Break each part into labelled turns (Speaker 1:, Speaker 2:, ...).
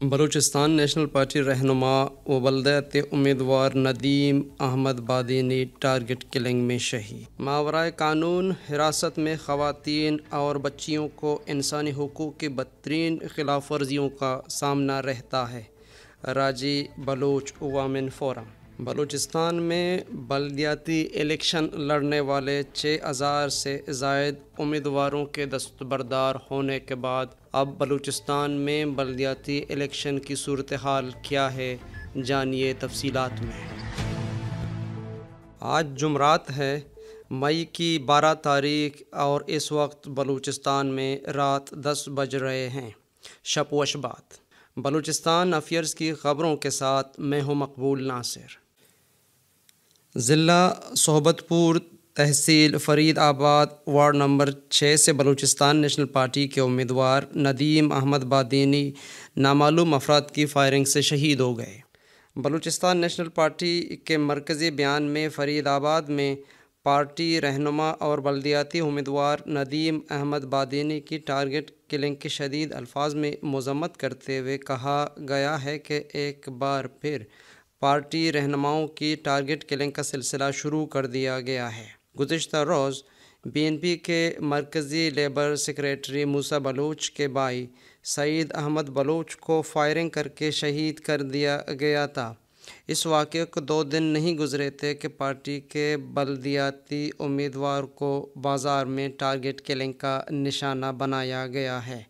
Speaker 1: Balochistan national party رہنما و بلدیات امیدوار ندیم احمد بادینی ٹارگٹ کلنگ میں شہید۔ ماورائے قانون حراست میں خواتین اور بچیوں کو انسانی حقوق کی بدترین خلاف ورزیوں کا سامنا رہتا ہے۔ راجی بلوچ وومن فورم۔ بلوچستان میں بلدیاتی الیکشن لڑنے والے 6000 سے زائد امیدواروں کے دستبردار ہونے کے بعد اب بلوچستان میں بلدیاتی الیکشن کی صورتحال کیا ہے، جانیے تفصیلات میں۔ آج جمعرات ہے، مئی کی 12 تاریخ اور اس وقت بلوچستان میں رات 10 بج رہے ہیں۔ شب و شبات۔ بلوچستان افیئرز کی خبروں کے ساتھ میں ہوں مقبول ناصر۔ ضلع صحبت پور، تحصیل فرید آباد، وارڈ نمبر 6 سے بلوچستان نیشنل پارٹی کے امیدوار ندیم احمد بادینی نامعلوم افراد کی فائرنگ سے شہید ہو گئے۔ بلوچستان نیشنل پارٹی کے مرکزی بیان میں فرید آباد میں پارٹی رہنما اور بلدیاتی امیدوار ندیم احمد بادینی کی ٹارگٹ کلنگ کی شدید الفاظ میں مذمت کرتے ہوئے کہا گیا ہے کہ ایک بار پھر پارٹی رہنماؤں کی ٹارگٹ کلنگ کا سلسلہ شروع کر دیا گیا ہے۔ گزشتہ روز بی این پی کے مرکزی لیبر سیکریٹری موسیٰ بلوچ کے بھائی سعید احمد بلوچ کو فائرنگ کر کے شہید کر دیا گیا تھا۔ اس واقعے کو 2 دن نہیں گزرے تھے کہ پارٹی کے بلدیاتی امیدوار کو بازار میں ٹارگٹ کلنگ کا نشانہ بنایا گیا ہے۔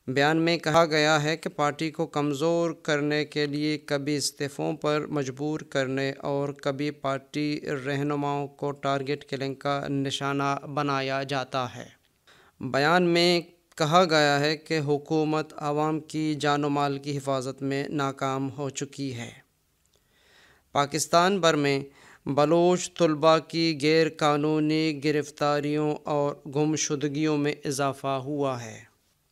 Speaker 1: بیان میں کہا گیا ہے کہ پارٹی کو کمزور کرنے کے لیے کبھی استعفوں پر مجبور کرنے اور کبھی پارٹی رہنماؤں کو ٹارگٹ کلنگ کا نشانہ بنایا جاتا ہے۔ بیان میں کہا گیا ہے کہ حکومت عوام کی جان و مال کی حفاظت میں ناکام ہو چکی ہے۔ پاکستان بھر میں بلوچ طلباء کی غیر قانونی گرفتاریوں اور گمشدگیوں میں اضافہ ہوا ہے۔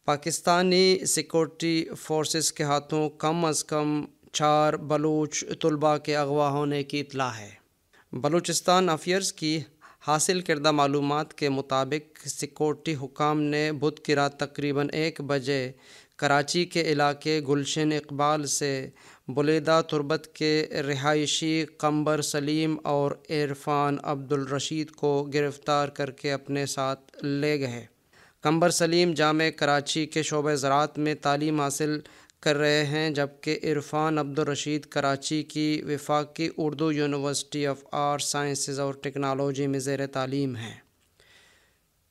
Speaker 1: پاکستانی سیکورٹی فورسز کے ہاتھوں کم از کم 4 بلوچ طلباء کے اغوا ہونے کی اطلاع ہے۔ بلوچستان افیئرز کی حاصل کردہ معلومات کے مطابق سیکورٹی حکام نے بدھ کی رات تقریباً 1 بجے کراچی کے علاقے گلشن اقبال سے بلیدہ تربت کے رہائشی قمبر سلیم اور عرفان عبدالرشید کو گرفتار کر کے اپنے ساتھ لے گئے۔ قمبر سلیم جامعہ کراچی کے شعبہ زراعت میں تعلیم حاصل کر رہے ہیں، جبکہ عرفان عبدالرشید کراچی کی وفاقی Urdu university of arts, sciences اور ٹیکنالوجی میں زیر تعلیم ہیں۔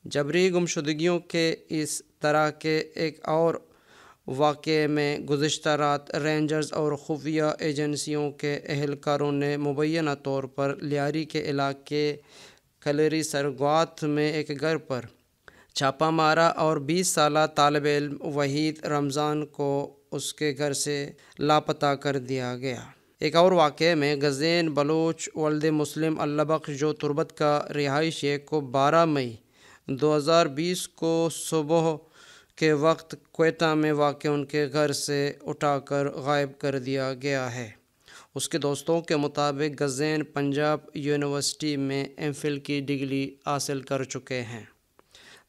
Speaker 1: جبری گمشدگیوں کے اس طرح کے ایک اور واقعے میں گزشتہ رات رینجرز اور خفیہ ایجنسیوں کے اہلکاروں نے مبینہ طور پر لیاری کے علاقے کلری سرگوات میں ایک گھر پر چھاپہ مارا اور 20 سالہ طالب علم وحید رمضان کو اس کے گھر سے لاپتہ کر دیا گیا۔ ایک اور واقعے میں غزین بلوچ ولد مسلم اللہ بخش جو تربت کا رہائشی ہے کو 12 مئی 2020 کو صبح کے وقت کوئٹہ میں واقع ان کے گھر سے اٹھا کر غائب کر دیا گیا ہے۔ اس کے دوستوں کے مطابق غزین پنجاب یونیورسٹی میں ایم فل کی ڈگری حاصل کر چکے ہیں۔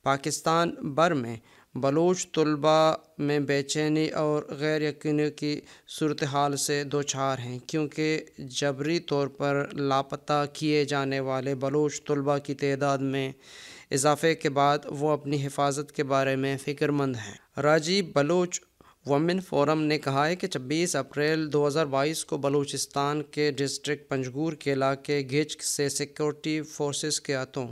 Speaker 1: پاکستان بھر میں بلوچ طلباء میں بے چینی اور غیر یقینی کی صورتحال سے دوچار ہیں، کیونکہ جبری طور پر لاپتہ کیے جانے والے بلوچ طلباء کی تعداد میں اضافے کے بعد وہ اپنی حفاظت کے بارے میں فکر مند ہیں۔ راجی بلوچ وومن فورم نے کہا ہے کہ 26 اپریل 2022 کو بلوچستان کے ڈسٹرکٹ پنجگور کے علاقے گھچ سے سیکورٹی فورسز کے ہاتھوں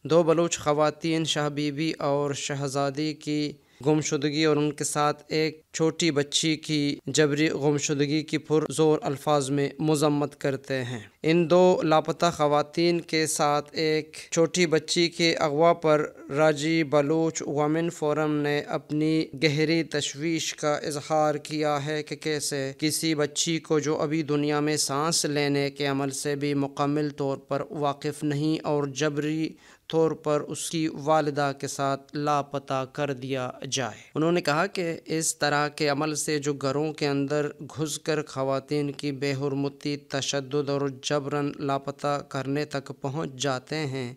Speaker 1: 2 بلوچ خواتین شاہ بی بی اور شہزادی کی گمشدگی اور ان کے ساتھ ایک چھوٹی بچی کی جبری گمشدگی کی پرزور الفاظ میں مذمت کرتے ہیں۔ ان 2 لاپتہ خواتین کے ساتھ ایک چھوٹی بچی کے اغوا پر راجی بلوچ وومن فورم نے اپنی گہری تشویش کا اظہار کیا ہے کہ کیسے کسی بچی کو جو ابھی دنیا میں سانس لینے کے عمل سے بھی مکمل طور پر واقف نہیں اور جبری طور پر اس کی والدہ کے ساتھ لاپتہ کر دیا جائے۔ انہوں نے کہا کہ اس طرح کے عمل سے جو گھروں کے اندر گھس کر خواتین کی بے حرمتی، تشدد اور جبراً لاپتہ کرنے تک پہنچ جاتے ہیں،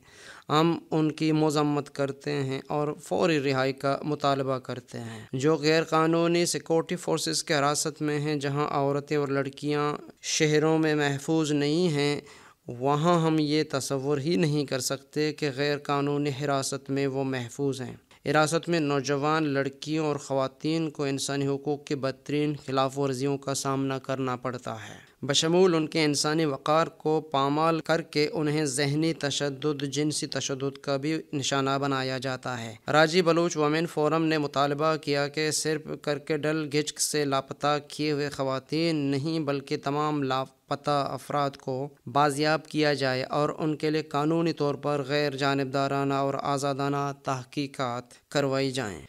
Speaker 1: ہم ان کی مذمت کرتے ہیں اور فوری رہائی کا مطالبہ کرتے ہیں۔ جو غیر قانونی سیکورٹی فورسز کے حراست میں ہیں، جہاں عورتیں اور لڑکیاں شہروں میں محفوظ نہیں ہیں، وہاں ہم یہ تصور ہی نہیں کر سکتے کہ غیر قانونی حراست میں وہ محفوظ ہیں۔ حراست میں نوجوان لڑکیوں اور خواتین کو انسانی حقوق کی بدترین خلاف ورزیوں کا سامنا کرنا پڑتا ہے، بشمول ان کے انسانی وقار کو پامال کر کے انہیں ذہنی تشدد، جنسی تشدد کا بھی نشانہ بنایا جاتا ہے۔ راجی بلوچ وومن فورم نے مطالبہ کیا کہ صرف کرکیڈل گچک سے لاپتہ کیے ہوئے خواتین نہیں بلکہ تمام لاپتہ افراد کو بازیاب کیا جائے اور ان کے لیے قانونی طور پر غیر جانبدارانہ اور آزادانہ تحقیقات کروائی جائیں۔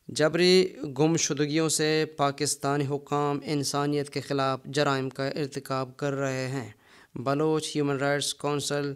Speaker 1: جبری گمشدگیوں سے پاکستانی حکام انسانیت کے خلاف جرائم کا ارتکاب کر رہے ہیں۔ بلوچ ہیومن رائٹس کونسل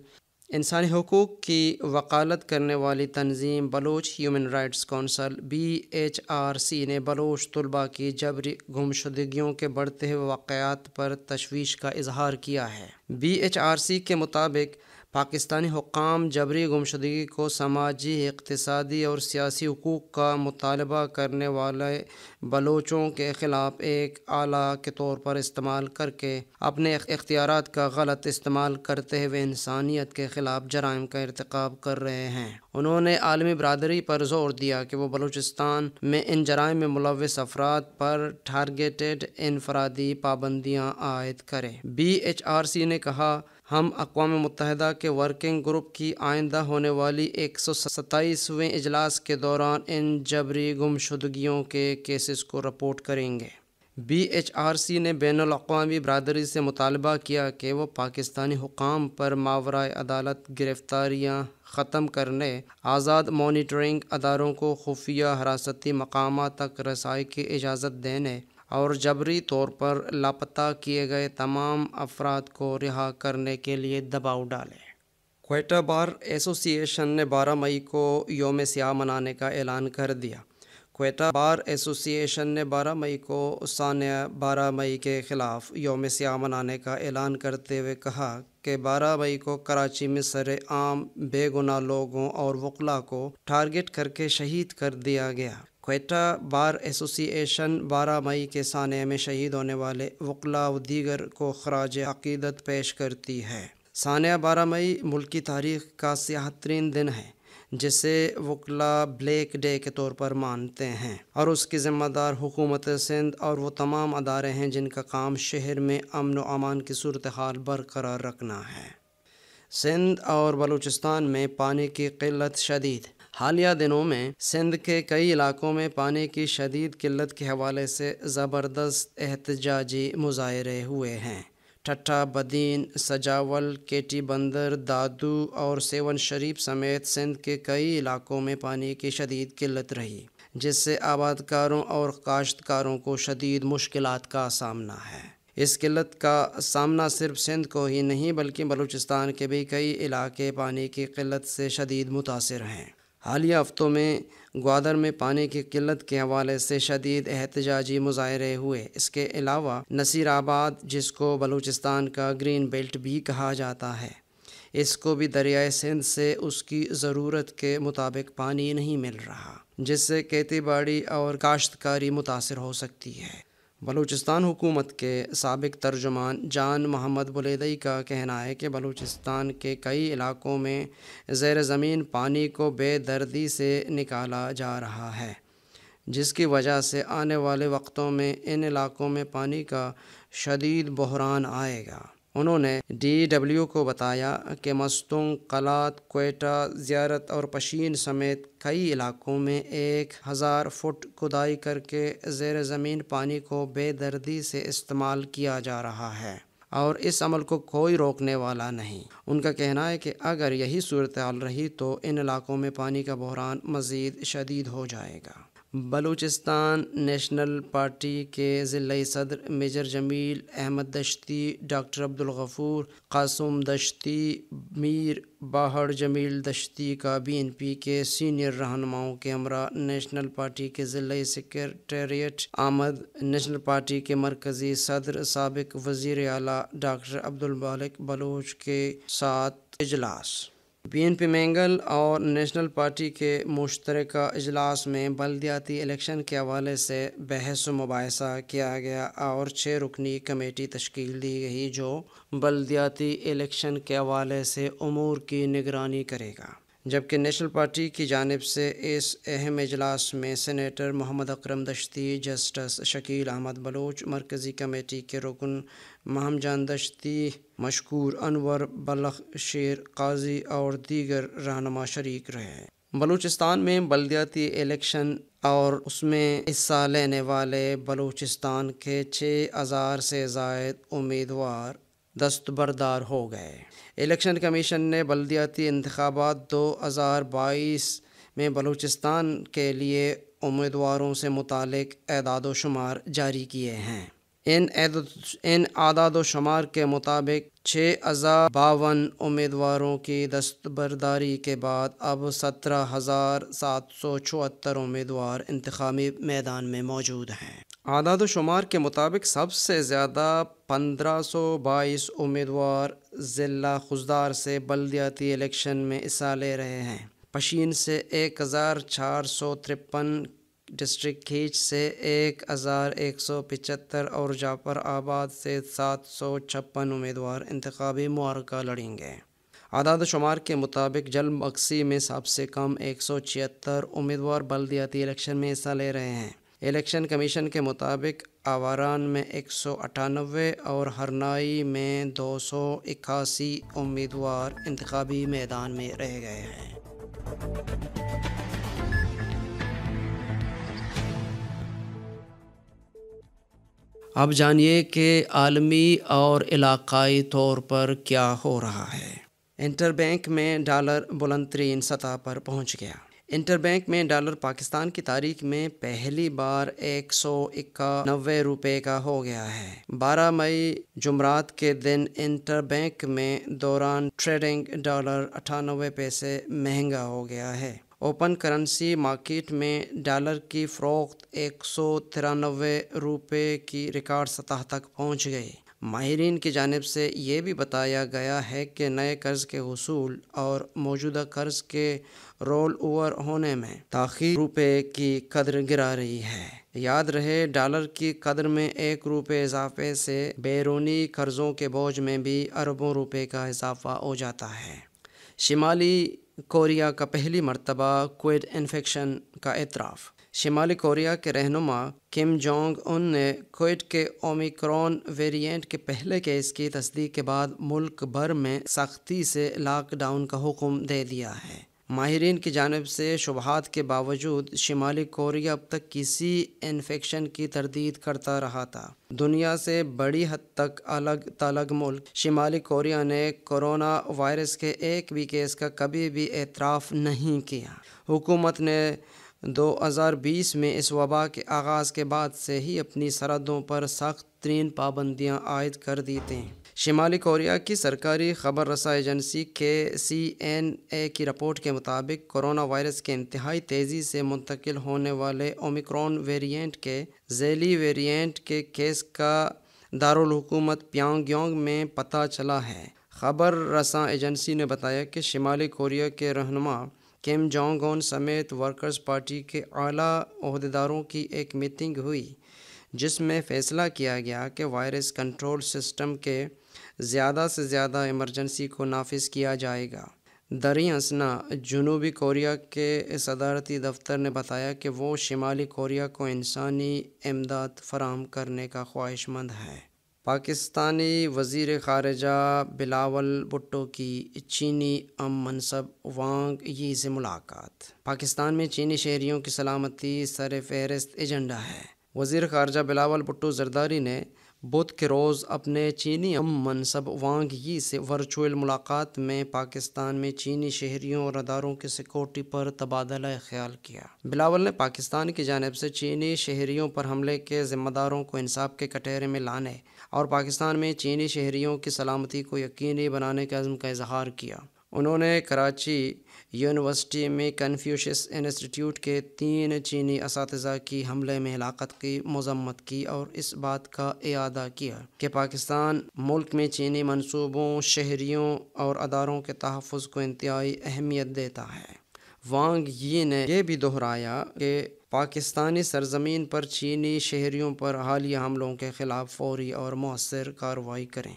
Speaker 1: انسانی حقوق کی وکالت کرنے والی تنظیم Baloch human rights council BHRC نے بلوچ طلباء کی جبری گمشدگیوں کے بڑھتے ہوئے واقعات پر تشویش کا اظہار کیا ہے۔ BHRC کے مطابق پاکستانی حکام جبری گمشدگی کو سماجی، اقتصادی اور سیاسی حقوق کا مطالبہ کرنے والے بلوچوں کے خلاف ایک آلہ کے طور پر استعمال کر کے اپنے اختیارات کا غلط استعمال کرتے ہوئے انسانیت کے خلاف جرائم کا ارتکاب کر رہے ہیں۔ انہوں نے عالمی برادری پر زور دیا کہ وہ بلوچستان میں ان جرائم میں ملوث افراد پر ٹارگیٹڈ انفرادی پابندیاں عائد کرے۔ BHRC نے کہا، ہم اقوام متحدہ کے ورکنگ گروپ کی آئندہ ہونے والی 127ویں اجلاس کے دوران ان جبری گمشدگیوں کے کیسز کو رپورٹ کریں گے۔ BHRC نے بین الاقوامی برادری سے مطالبہ کیا کہ وہ پاکستانی حکام پر ماورائے عدالت گرفتاریاں ختم کرنے، آزاد مانیٹرنگ اداروں کو خفیہ حراستی مقامات تک رسائی کی اجازت دینے اور جبری طور پر لاپتہ کیے گئے تمام افراد کو رہا کرنے کے لیے دباؤ ڈالے۔ کوئٹہ بار ایسوسی ایشن نے 12 مئی کو یوم سیاہ منانے کا اعلان کر دیا۔ کوئٹہ بار ایسوسی ایشن نے 12 مئی کو ثانیہ 12 مئی کے خلاف یوم سیاہ منانے کا اعلان کرتے ہوئے کہا کہ 12 مئی کو کراچی میں سر عام بے گناہ لوگوں اور وکلاء کو ٹارگٹ کر کے شہید کر دیا گیا۔ کوئٹہ بار ایسوسی ایشن 12 مئی کے ثانیہ میں شہید ہونے والے وکلاء و دیگر کو خراج عقیدت پیش کرتی ہے۔ ثانیہ 12 مئی ملک کی تاریخ کا سیاہ ترین دن ہے، جسے وکلاء بلیک ڈے کے طور پر مانتے ہیں، اور اس کی ذمہ دار حکومت سندھ اور وہ تمام ادارے ہیں جن کا کام شہر میں امن و امان کی صورتحال برقرار رکھنا ہے۔ سندھ اور بلوچستان میں پانی کی قلت شدید۔ حالیہ دنوں میں سندھ کے کئی علاقوں میں پانی کی شدید قلت کے حوالے سے زبردست احتجاجی مظاہرے ہوئے ہیں۔ ٹھٹھہ، بدین، سجاول، کیٹی بندر، دادو اور سیون شریف سمیت سندھ کے کئی علاقوں میں پانی کی شدید قلت رہی، جس سے آبادکاروں اور کاشتکاروں کو شدید مشکلات کا سامنا ہے۔ اس قلت کا سامنا صرف سندھ کو ہی نہیں بلکہ بلوچستان کے بھی کئی علاقے پانی کی قلت سے شدید متاثر ہیں۔ حالیہ ہفتوں میں گوادر میں پانی کی قلت کے حوالے سے شدید احتجاجی مظاہرے ہوئے۔ اس کے علاوہ نصیر آباد، جس کو بلوچستان کا گرین بیلٹ بھی کہا جاتا ہے، اس کو بھی دریائے سندھ سے اس کی ضرورت کے مطابق پانی نہیں مل رہا، جس سے کھیتی باڑی اور کاشتکاری متاثر ہو سکتی ہے۔ بلوچستان حکومت کے سابق ترجمان جان محمد بلیدئی کا کہنا ہے کہ بلوچستان کے کئی علاقوں میں زیر زمین پانی کو بے دردی سے نکالا جا رہا ہے، جس کی وجہ سے آنے والے وقتوں میں ان علاقوں میں پانی کا شدید بحران آئے گا۔ انہوں نے DW کو بتایا کہ مستونگ، قلات، کوئٹہ، زیارت اور پشین سمیت کئی علاقوں میں 1000 فٹ کھدائی کر کے زیر زمین پانی کو بے دردی سے استعمال کیا جا رہا ہے اور اس عمل کو کوئی روکنے والا نہیں۔ ان کا کہنا ہے کہ اگر یہی صورتحال رہی تو ان علاقوں میں پانی کا بحران مزید شدید ہو جائے گا۔ بلوچستان نیشنل پارٹی کے ضلعی صدر میجر جمیل احمد دشتی، ڈاکٹر عبدالغفور قاسم دشتی، میر باہڑ جمیل دشتی کا BNP کے سینئر رہنماؤں کے ہمراہ نیشنل پارٹی کے ضلعی سیکریٹریٹ آمد، نیشنل پارٹی کے مرکزی صدر سابق وزیر اعلیٰ ڈاکٹر عبدالمالک بلوچ کے ساتھ اجلاس۔ BNP مینگل اور نیشنل پارٹی کے مشترکہ اجلاس میں بلدیاتی الیکشن کے حوالے سے بحث و مباحثہ کیا گیا اور 6 رکنی کمیٹی تشکیل دی گئی جو بلدیاتی الیکشن کے حوالے سے امور کی نگرانی کرے گا، جبکہ نیشنل پارٹی کی جانب سے اس اہم اجلاس میں سینیٹر محمد اکرم دشتی، جسٹس شکیل احمد بلوچ، مرکزی کمیٹی کے رکن مہم جان دشتی، مشکور انور بلخشیر قاضی اور دیگر رہنما شریک رہے۔ بلوچستان میں بلدیاتی الیکشن اور اس میں حصہ لینے والے بلوچستان کے 6000 سے زائد امیدوار دستبردار ہو گئے۔ الیکشن کمیشن نے بلدیاتی انتخابات 2022 میں بلوچستان کے لیے امیدواروں سے متعلق اعداد و شمار جاری کیے ہیں۔ ان اعداد و شمار کے مطابق 6052 امیدواروں کی دستبرداری کے بعد اب 17774 امیدوار انتخابی میدان میں موجود ہیں۔ اعداد و شمار کے مطابق سب سے زیادہ 1522 امیدوار ضلع خضدار سے بلدیاتی الیکشن میں حصہ لے رہے ہیں۔ پشین سے 1453، ڈسٹرکٹ کھیچ سے 1175 اور جعفر آباد سے 756 امیدوار انتخابی معرکہ لڑیں گے۔ اعداد و شمار کے مطابق جلب بکسی میں سب سے کم 176 امیدوار بلدیاتی الیکشن میں حصہ لے رہے ہیں۔ الیکشن کمیشن کے مطابق آواران میں 198 اور ہرنائی میں 281 امیدوار انتخابی میدان میں رہ گئے ہیں۔ اب جانیے کہ عالمی اور علاقائی طور پر کیا ہو رہا ہے۔ انٹر بینک میں ڈالر بلند ترین سطح پر پہنچ گیا۔ انٹر بینک میں ڈالر پاکستان کی تاریخ میں پہلی بار 191 روپے کا ہو گیا ہے۔ 12 مئی جمعرات کے دن انٹر بینک میں دوران ٹریڈنگ ڈالر 98 پیسے مہنگا ہو گیا ہے۔ اوپن کرنسی مارکیٹ میں ڈالر کی فروخت 193 روپے کی ریکارڈ سطح تک پہنچ گئی۔ ماہرین کی جانب سے یہ بھی بتایا گیا ہے کہ نئے قرض کے حصول اور موجودہ قرض کے رول اوور ہونے میں تاخیر روپے کی قدر گرا رہی ہے۔ یاد رہے ڈالر کی قدر میں 1 روپے اضافے سے بیرونی قرضوں کے بوجھ میں بھی اربوں روپے کا اضافہ ہو جاتا ہے۔ شمالی کوریا کا پہلی مرتبہ کووڈ انفیکشن کا اعتراف۔ شمالی کوریا کے رہنما کم جونگ ان نے کووڈ کے اومیکرون ویرینٹ کے پہلے کیس کی تصدیق کے بعد ملک بھر میں سختی سے لاک ڈاؤن کا حکم دے دیا ہے۔ ماہرین کی جانب سے شبہات کے باوجود شمالی کوریا اب تک کسی انفیکشن کی تردید کرتا رہا تھا۔ دنیا سے بڑی حد تک الگ تھلگ ملک شمالی کوریا نے کورونا وائرس کے ایک بھی کیس کا کبھی بھی اعتراف نہیں کیا۔ حکومت نے 2020 میں اس وبا کے آغاز کے بعد سے ہی اپنی سرحدوں پر سخت ترین پابندیاں عائد کر دی تھیں۔ شمالی کوریا کی سرکاری خبر رساں ایجنسی KCNA کی رپورٹ کے مطابق کورونا وائرس کے انتہائی تیزی سے منتقل ہونے والے اومیکرون ویرینٹ کے ذیلی ویرینٹ کے کیس کا دارالحکومت پیانگ یانگ میں پتہ چلا ہے۔ خبر رساں ایجنسی نے بتایا کہ شمالی کوریا کے رہنما کم جونگ ان سمیت ورکرز پارٹی کے اعلیٰ عہدیداروں کی ایک میٹنگ ہوئی جس میں فیصلہ کیا گیا کہ وائرس کنٹرول سسٹم کے زیادہ سے زیادہ ایمرجنسی کو نافذ کیا جائے گا۔ دریں اثنا جنوبی کوریا کے صدارتی دفتر نے بتایا کہ وہ شمالی کوریا کو انسانی امداد فراہم کرنے کا خواہش مند ہے۔ پاکستانی وزیر خارجہ بلاول بھٹو کی چینی ام منصب وانگ یی سے ملاقات۔ پاکستان میں چینی شہریوں کی سلامتی سر فہرست ایجنڈا ہے۔ وزیر خارجہ بلاول بھٹو زرداری نے بدھ کے روز اپنے چینی منصب وانگ یی سے ورچوئل ملاقات میں پاکستان میں چینی شہریوں اور اداروں کی سیکورٹی پر تبادلہ خیال کیا۔ بلاول نے پاکستان کی جانب سے چینی شہریوں پر حملے کے ذمہ داروں کو انصاف کے کٹہرے میں لانے اور پاکستان میں چینی شہریوں کی سلامتی کو یقینی بنانے کے عزم کا اظہار کیا۔ انہوں نے کراچی یونیورسٹی میں کنفیوشس انسٹیٹیوٹ کے 3 چینی اساتذہ کی حملے میں ہلاکت کی مذمت کی اور اس بات کا اعادہ کیا کہ پاکستان ملک میں چینی منصوبوں، شہریوں اور اداروں کے تحفظ کو انتہائی اہمیت دیتا ہے۔ وانگ یی نے یہ بھی دہرایا کہ پاکستانی سرزمین پر چینی شہریوں پر حالیہ حملوں کے خلاف فوری اور مؤثر کارروائی کریں۔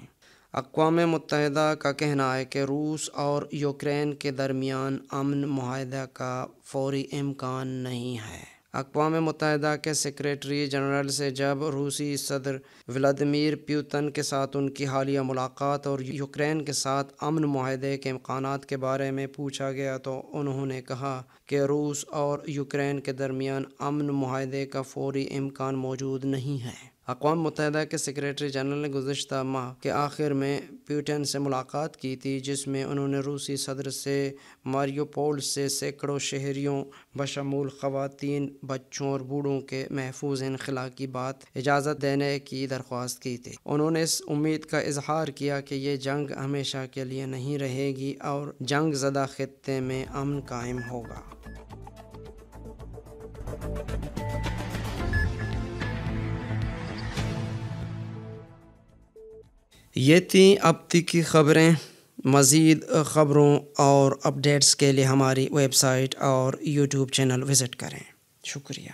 Speaker 1: اقوام متحدہ کا کہنا ہے کہ روس اور یوکرین کے درمیان امن معاہدہ کا فوری امکان نہیں ہے۔ اقوام متحدہ کے سیکریٹری جنرل سے جب روسی صدر ولادیمیر پیوتن کے ساتھ ان کی حالیہ ملاقات اور یوکرین کے ساتھ امن معاہدے کے امکانات کے بارے میں پوچھا گیا تو انہوں نے کہا کہ روس اور یوکرین کے درمیان امن معاہدے کا فوری امکان موجود نہیں ہے۔ اقوام متحدہ کے سیکریٹری جنرل نے گزشتہ ماہ کے آخر میں پیوٹن سے ملاقات کی تھی، جس میں انہوں نے روسی صدر سے ماریوپول سے سینکڑوں شہریوں بشمول خواتین، بچوں اور بوڑھوں کے محفوظ انخلا کی اجازت دینے کی درخواست کی تھی۔ انہوں نے اس امید کا اظہار کیا کہ یہ جنگ ہمیشہ کے لیے نہیں رہے گی اور جنگ زدہ خطے میں امن قائم ہوگا۔ یہ تھیں اب تک کی خبریں۔ مزید خبروں اور اپڈیٹس کے لیے ہماری ویب سائٹ اور یوٹیوب چینل وزٹ کریں۔ شکریہ۔